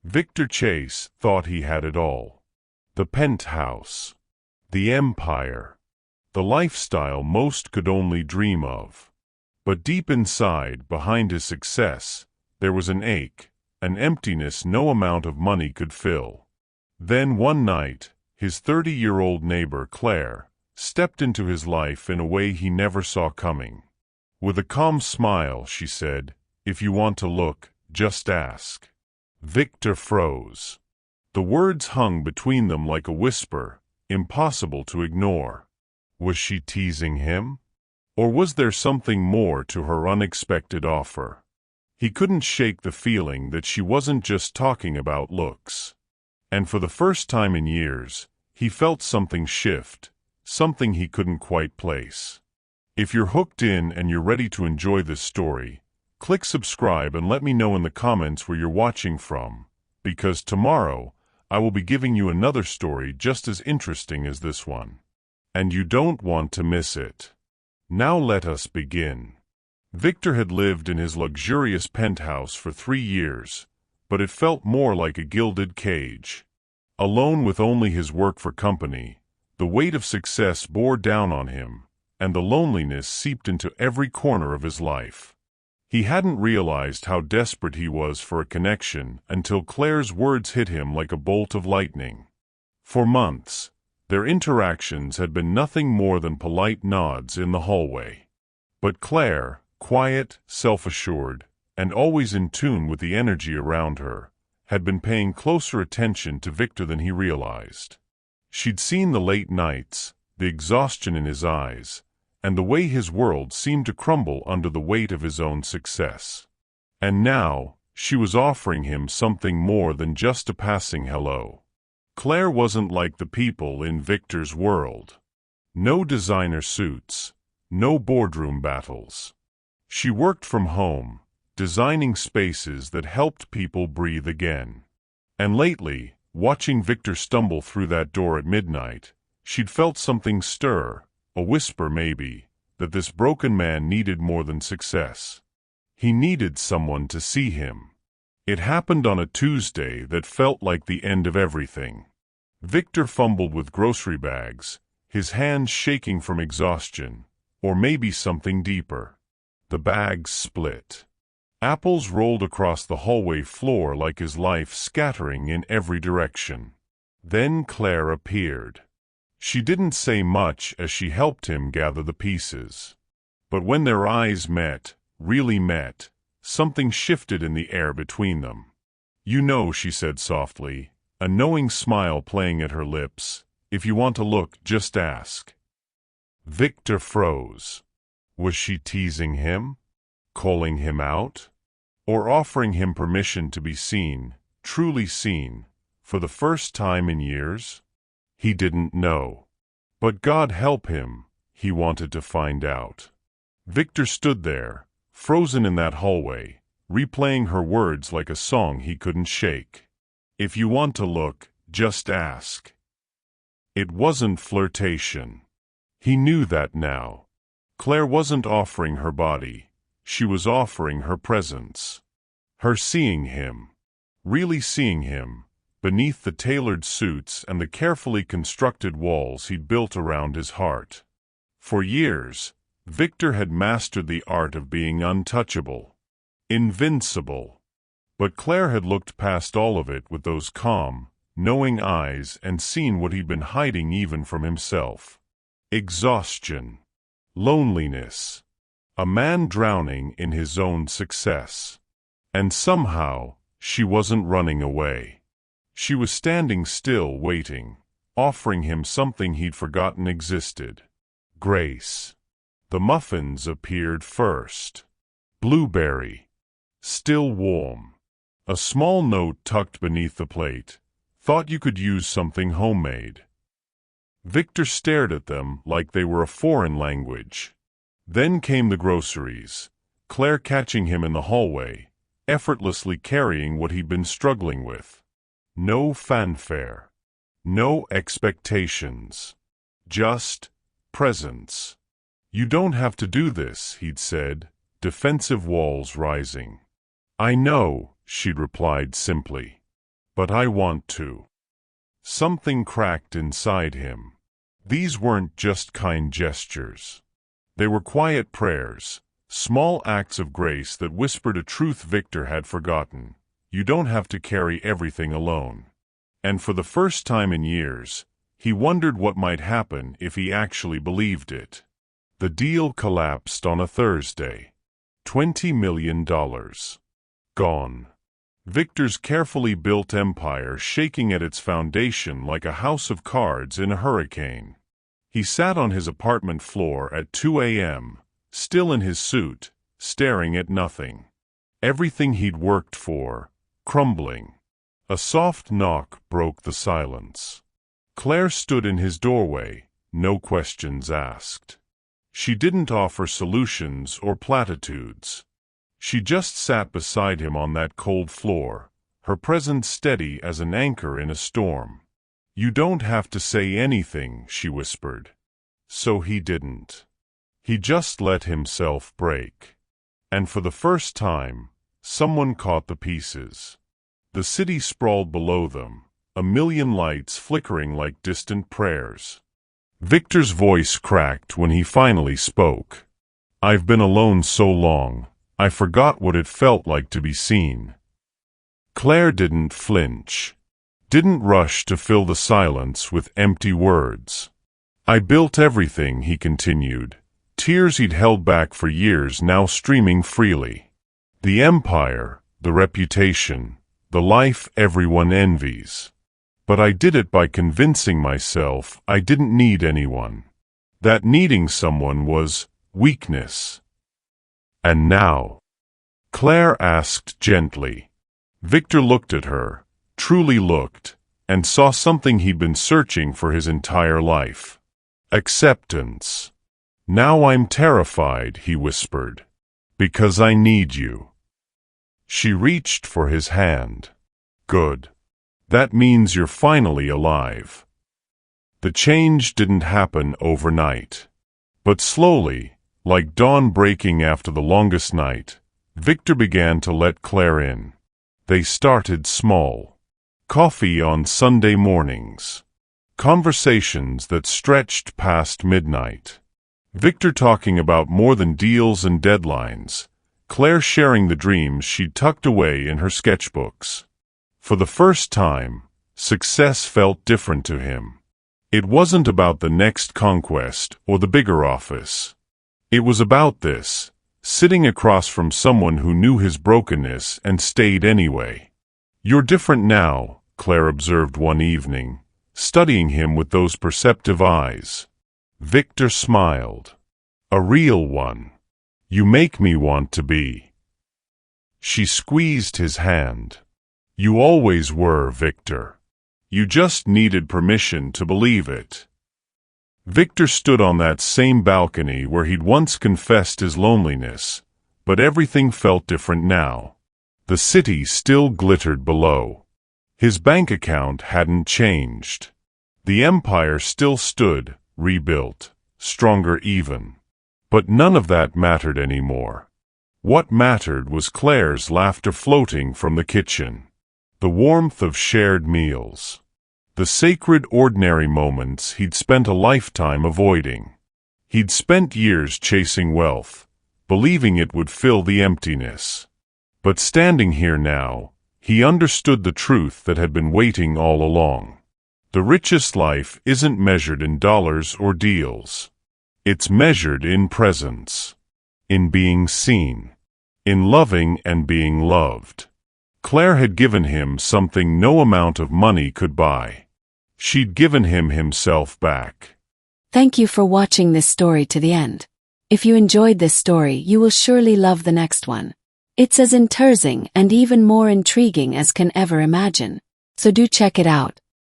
Victor Chase thought he had it all. The penthouse, the empire, the lifestyle most could only dream of. But deep inside, behind his success, there was an ache, an emptiness no amount of money could fill. Then one night, his 30-year-old neighbor, Claire, stepped into his life in a way he never saw coming. With a calm smile, she said, "If you want to look, just ask." Victor froze. The words hung between them like a whisper, impossible to ignore. Was she teasing him? Or was there something more to her unexpected offer? He couldn't shake the feeling that she wasn't just talking about looks. And for the first time in years, he felt something shift, something he couldn't quite place. If you're hooked in and you're ready to enjoy this story, click subscribe and let me know in the comments where you're watching from, because tomorrow I will be giving you another story just as interesting as this one. And you don't want to miss it. Now let us begin. Victor had lived in his luxurious penthouse for 3 years, but it felt more like a gilded cage. Alone with only his work for company, the weight of success bore down on him, and the loneliness seeped into every corner of his life. He hadn't realized how desperate he was for a connection until Claire's words hit him like a bolt of lightning. For months, their interactions had been nothing more than polite nods in the hallway. But Claire, quiet, self-assured, and always in tune with the energy around her, had been paying closer attention to Victor than he realized. She'd seen the late nights, the exhaustion in his eyes, and the way his world seemed to crumble under the weight of his own success. And now, she was offering him something more than just a passing hello. Claire wasn't like the people in Victor's world. No designer suits, no boardroom battles. She worked from home, designing spaces that helped people breathe again. And lately, watching Victor stumble through that door at midnight, she'd felt something stir, a whisper maybe, that this broken man needed more than success. He needed someone to see him. It happened on a Tuesday that felt like the end of everything. Victor fumbled with grocery bags, his hands shaking from exhaustion, or maybe something deeper. The bags split. Apples rolled across the hallway floor like his life scattering in every direction. Then Claire appeared. She didn't say much as she helped him gather the pieces. But when their eyes met, really met, something shifted in the air between them. "You know," she said softly, a knowing smile playing at her lips, "if you want to look, just ask." Victor froze. Was she teasing him? Calling him out? Or offering him permission to be seen, truly seen, for the first time in years? He didn't know. But God help him, he wanted to find out. Victor stood there, frozen in that hallway, replaying her words like a song he couldn't shake. If you want to look, just ask. It wasn't flirtation. He knew that now. Claire wasn't offering her body. She was offering her presence. Her seeing him. Really seeing him. Beneath the tailored suits and the carefully constructed walls he'd built around his heart. For years, Victor had mastered the art of being untouchable, invincible. But Claire had looked past all of it with those calm, knowing eyes and seen what he'd been hiding even from himself. Exhaustion. Loneliness. A man drowning in his own success. And somehow, she wasn't running away. She was standing still waiting, offering him something he'd forgotten existed. Grace. The muffins appeared first. Blueberry. Still warm. A small note tucked beneath the plate. Thought you could use something homemade. Victor stared at them like they were a foreign language. Then came the groceries, Claire catching him in the hallway, effortlessly carrying what he'd been struggling with. No fanfare. No expectations. Just presence. "You don't have to do this," he'd said, defensive walls rising. "I know," she'd replied simply. But I want to. Something cracked inside him. These weren't just kind gestures. They were quiet prayers, small acts of grace that whispered a truth Victor had forgotten. You don't have to carry everything alone. And for the first time in years, he wondered what might happen if he actually believed it. The deal collapsed on a Thursday. $20 million. Gone. Victor's carefully built empire shaking at its foundation like a house of cards in a hurricane. He sat on his apartment floor at 2 a.m., still in his suit, staring at nothing. Everything he'd worked for, crumbling. A soft knock broke the silence. Claire stood in his doorway, no questions asked. She didn't offer solutions or platitudes. She just sat beside him on that cold floor, her presence steady as an anchor in a storm. You don't have to say anything, she whispered. So he didn't. He just let himself break. And for the first time, someone caught the pieces. The city sprawled below them, a million lights flickering like distant prayers. Victor's voice cracked when he finally spoke. I've been alone so long, I forgot what it felt like to be seen. Claire didn't flinch, didn't rush to fill the silence with empty words. I built everything, he continued, tears he'd held back for years now streaming freely. The empire, the reputation, the life everyone envies. But I did it by convincing myself I didn't need anyone. That needing someone was weakness. And now? Claire asked gently. Victor looked at her, truly looked, and saw something he'd been searching for his entire life. Acceptance. Now I'm terrified, he whispered, because I need you. She reached for his hand. Good. That means you're finally alive. The change didn't happen overnight. But slowly, like dawn breaking after the longest night, Victor began to let Claire in. They started small. Coffee on Sunday mornings. Conversations that stretched past midnight. Victor talking about more than deals and deadlines. Claire sharing the dreams she'd tucked away in her sketchbooks. For the first time, success felt different to him. It wasn't about the next conquest or the bigger office. It was about this, sitting across from someone who knew his brokenness and stayed anyway. You're different now, Claire observed one evening, studying him with those perceptive eyes. Victor smiled. A real one. You make me want to be. She squeezed his hand. You always were, Victor. You just needed permission to believe it. Victor stood on that same balcony where he'd once confessed his loneliness, but everything felt different now. The city still glittered below. His bank account hadn't changed. The empire still stood, rebuilt, stronger even. But none of that mattered anymore. What mattered was Claire's laughter floating from the kitchen. The warmth of shared meals. The sacred ordinary moments he'd spent a lifetime avoiding. He'd spent years chasing wealth, believing it would fill the emptiness. But standing here now, he understood the truth that had been waiting all along. The richest life isn't measured in dollars or deals. It's measured in presence, in being seen, in loving and being loved. Claire had given him something no amount of money could buy. She'd given him himself back. Thank you for watching this story to the end. If you enjoyed this story, you will surely love the next one. It's as interesting and even more intriguing as can ever imagine. So do check it out.